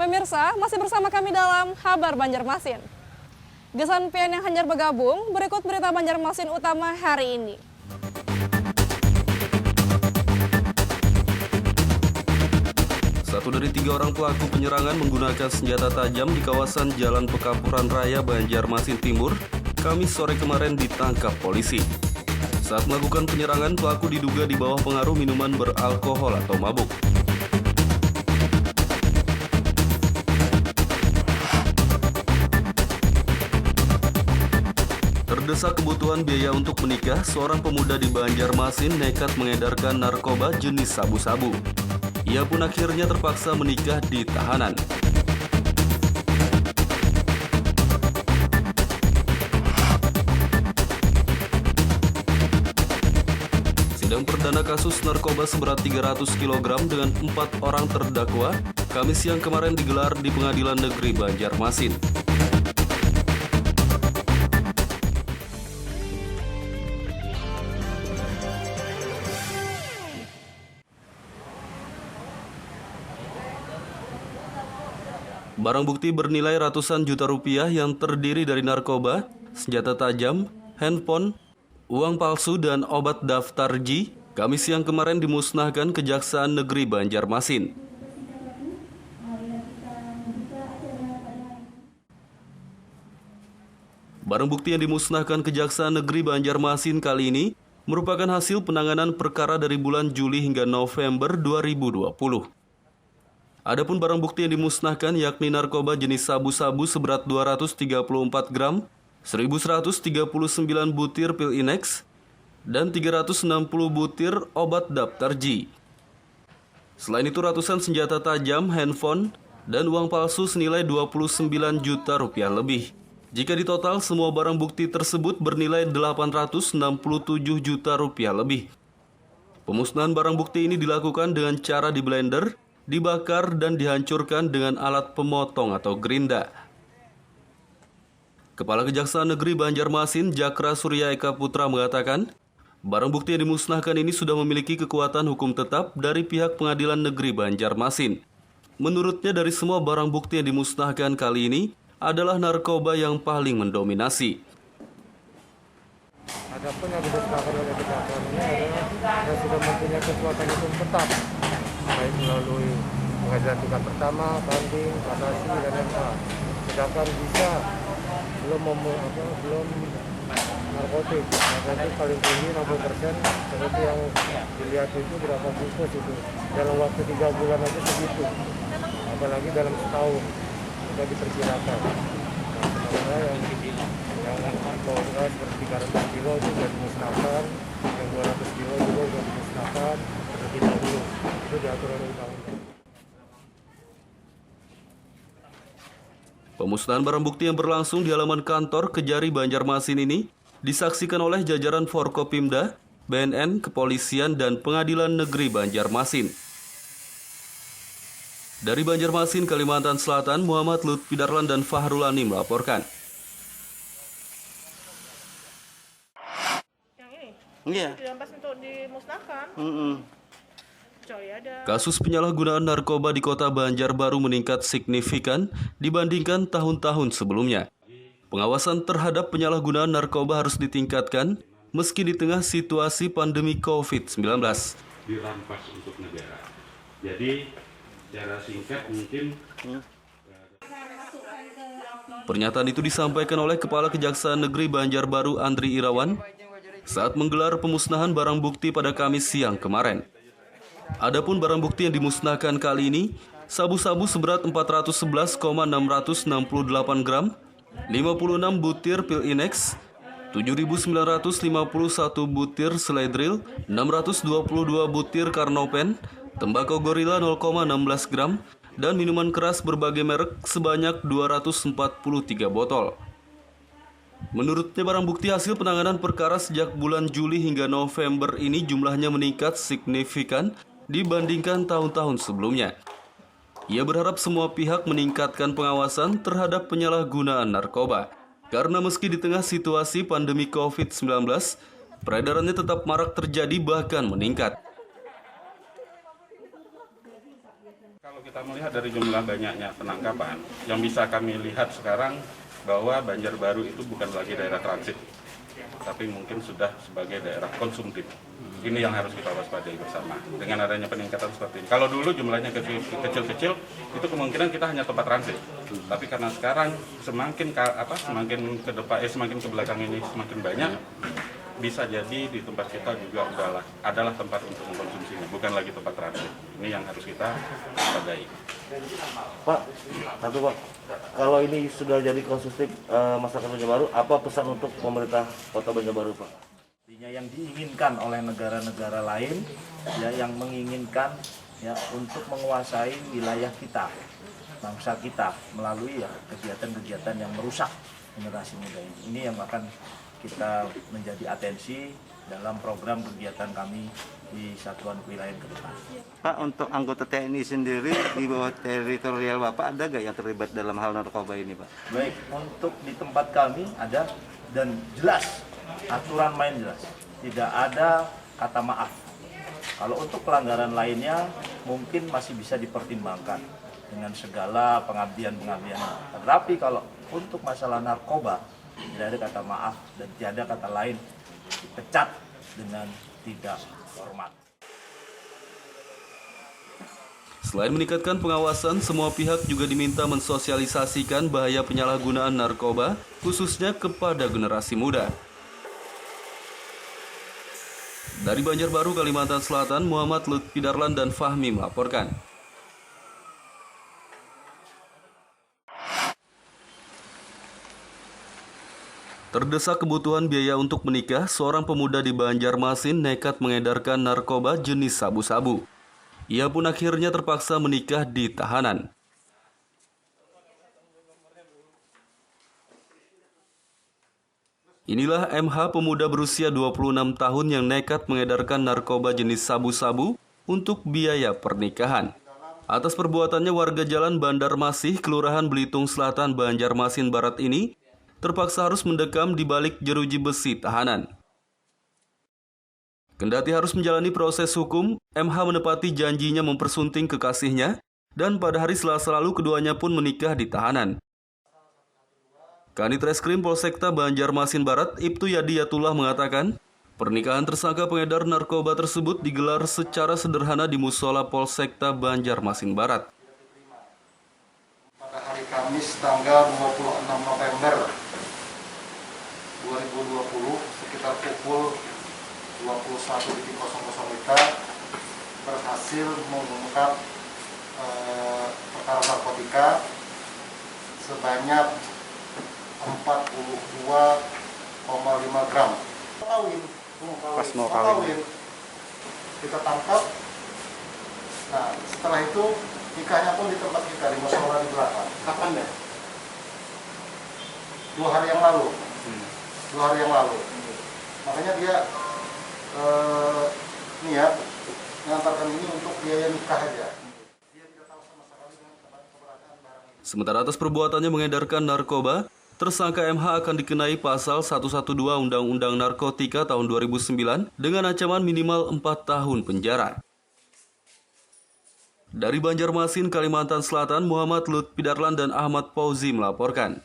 Pemirsa, masih bersama kami dalam Kabar Banjarmasin. Gesan pian yang hanyar bergabung, berikut berita Banjarmasin utama hari ini. Satu dari 3 orang pelaku penyerangan menggunakan senjata tajam di kawasan Jalan Pekapuran Raya, Banjarmasin Timur, Kamis sore kemarin ditangkap polisi. Saat melakukan penyerangan, pelaku diduga di bawah pengaruh minuman beralkohol atau mabuk. Terdesak kebutuhan biaya untuk menikah, seorang pemuda di Banjarmasin nekat mengedarkan narkoba jenis sabu-sabu. Ia pun akhirnya terpaksa menikah di tahanan. Sidang perdana kasus narkoba seberat 300 kg dengan 4 orang terdakwa, Kamis siang kemarin digelar di Pengadilan Negeri Banjarmasin. Barang bukti bernilai ratusan juta rupiah yang terdiri dari narkoba, senjata tajam, handphone, uang palsu, dan obat daftar G, Kamis siang kemarin dimusnahkan Kejaksaan Negeri Banjarmasin. Barang bukti yang dimusnahkan Kejaksaan Negeri Banjarmasin kali ini merupakan hasil penanganan perkara dari bulan Juli hingga November 2020. Adapun barang bukti yang dimusnahkan yakni narkoba jenis sabu-sabu seberat 234 gram, 1.139 butir pil Inex, dan 360 butir obat daftar G. Selain itu ratusan senjata tajam, handphone, dan uang palsu senilai 29 juta rupiah lebih. Jika ditotal, semua barang bukti tersebut bernilai 867 juta rupiah lebih. Pemusnahan barang bukti ini dilakukan dengan cara di blender, dibakar dan dihancurkan dengan alat pemotong atau gerinda. Kepala Kejaksaan Negeri Banjarmasin, Jakra Surya Eka Putra mengatakan, barang bukti yang dimusnahkan ini sudah memiliki kekuatan hukum tetap dari pihak Pengadilan Negeri Banjarmasin. Menurutnya dari semua barang bukti yang dimusnahkan kali ini adalah narkoba yang paling mendominasi. Adapun yang dimusnahkan oleh Kejaksaan ini adalah yang sudah mempunyai kekuatan hukum tetap, baik melalui pengadilan tingkat pertama, banding, kasasi, dan MK. Sedangkan bisa belum narkotik, narkotik paling tinggi 60%, seperti yang dilihat itu berapa bungkus itu. Dalam waktu 3 bulan aja segitu, apalagi dalam setahun sudah diperkirakan. Sementara yang narkoba seperti 300 kilo itu sudah dimusnahkan, yang 200 kilo juga sudah dimusnahkan terlebih dahulu. Itu diatur oleh undang-undang. Pemusnahan barang bukti yang berlangsung di halaman kantor Kejari Banjarmasin ini disaksikan oleh jajaran Forkopimda, BNN, Kepolisian, dan Pengadilan Negeri Banjarmasin. Dari Banjarmasin, Kalimantan Selatan, Muhammad Lutfi Darlan dan Fahrul Ani melaporkan. Yang ini? Iya. Dirampas untuk dimusnahkan. Kecuali ada. Kasus penyalahgunaan narkoba di Kota Banjarbaru meningkat signifikan dibandingkan tahun-tahun sebelumnya. Pengawasan terhadap penyalahgunaan narkoba harus ditingkatkan meski di tengah situasi pandemi COVID-19. Dirampas untuk negara. Jadi secara singkat mungkin Pernyataan itu disampaikan oleh Kepala Kejaksaan Negeri Banjarbaru Andri Irawan saat menggelar pemusnahan barang bukti pada Kamis siang kemarin. Adapun barang bukti yang dimusnahkan kali ini, sabu-sabu seberat 411,668 gram, 56 butir pil Inex, 7.951 butir Seledril, 622 butir Karnopen, tembakau Gorilla 0,16 gram, dan minuman keras berbagai merek sebanyak 243 botol. Menurutnya barang bukti hasil penanganan perkara sejak bulan Juli hingga November ini jumlahnya meningkat signifikan dibandingkan tahun-tahun sebelumnya. Ia berharap semua pihak meningkatkan pengawasan terhadap penyalahgunaan narkoba. Karena meski di tengah situasi pandemi COVID-19, peredarannya tetap marak terjadi bahkan meningkat. Kalau kita kita melihat dari jumlah banyaknya penangkapan, yang bisa kami lihat sekarang bahwa Banjarbaru itu bukan lagi daerah transit, tapi mungkin sudah sebagai daerah konsumtif. Ini yang harus kita waspadai bersama dengan adanya peningkatan seperti ini. Kalau dulu jumlahnya kecil-kecil, itu kemungkinan kita hanya tempat transit. Tapi karena sekarang semakin ke depan, semakin ke belakang ini semakin banyak, bisa jadi di tempat kita juga adalah tempat untuk mengkonsumsinya, bukan lagi tempat transit. Ini yang harus kita waspadai. Pak, kalau ini sudah jadi konsumtif masyarakat Banjarbaru, apa pesan untuk pemerintah Kota Banjarbaru, Pak? Yang diinginkan oleh negara-negara lain, ya, yang menginginkan ya untuk menguasai wilayah kita, bangsa kita melalui ya kegiatan-kegiatan yang merusak generasi muda ini. Ini yang akan kita menjadi atensi dalam program kegiatan kami di satuan kewilayahan ke depan. Pak, untuk anggota TNI sendiri di bawah teritorial Bapak ada nggak yang terlibat dalam hal narkoba ini, Pak? Baik, untuk di tempat kami ada dan jelas, aturan main jelas, tidak ada kata maaf. Kalau untuk pelanggaran lainnya mungkin masih bisa dipertimbangkan dengan segala pengabdian-pengabdian. Tetapi kalau untuk masalah narkoba tidak ada kata maaf dan tidak ada kata lain, dipecat dengan tidak hormat. Selain meningkatkan pengawasan, semua pihak juga diminta mensosialisasikan bahaya penyalahgunaan narkoba, khususnya kepada generasi muda. Dari Banjarbaru, Kalimantan Selatan, Muhammad Lutfi Darlan dan Fahmi melaporkan. Terdesak kebutuhan biaya untuk menikah, seorang pemuda di Banjarmasin nekat mengedarkan narkoba jenis sabu-sabu. Ia pun akhirnya terpaksa menikah di tahanan. Inilah MH, pemuda berusia 26 tahun yang nekat mengedarkan narkoba jenis sabu-sabu untuk biaya pernikahan. Atas perbuatannya, warga Jalan Bandar Masih, Kelurahan Belitung Selatan, Banjarmasin Barat ini terpaksa harus mendekam di balik jeruji besi tahanan. Kendati harus menjalani proses hukum, MH menepati janjinya mempersunting kekasihnya dan pada hari Selasa lalu keduanya pun menikah di tahanan. Kanit Reskrim Polsekta Banjarmasin Barat, Ibtu Yadiyatullah mengatakan, pernikahan tersangka pengedar narkoba tersebut digelar secara sederhana di Musola Polsekta Banjarmasin Barat. Pada hari Kamis tanggal 26 November 2020 sekitar pukul 21.00 WITA berhasil mengungkap perkara narkotika sebanyak 42,5 gram. Pas mau kawin kita tangkap. Nah, setelah itu nikahnya pun di tempat kita di musola di belakang. Kapan ya? 2 hari yang lalu. 2 hari yang lalu. Makanya dia niat mengantarkan ini untuk biaya nikah aja. Sementara atas perbuatannya mengedarkan narkoba, tersangka MH akan dikenai pasal 112 Undang-Undang Narkotika tahun 2009 dengan ancaman minimal 4 tahun penjara. Dari Banjarmasin, Kalimantan Selatan, Muhammad Lutfi Darlan dan Ahmad Fauzi melaporkan.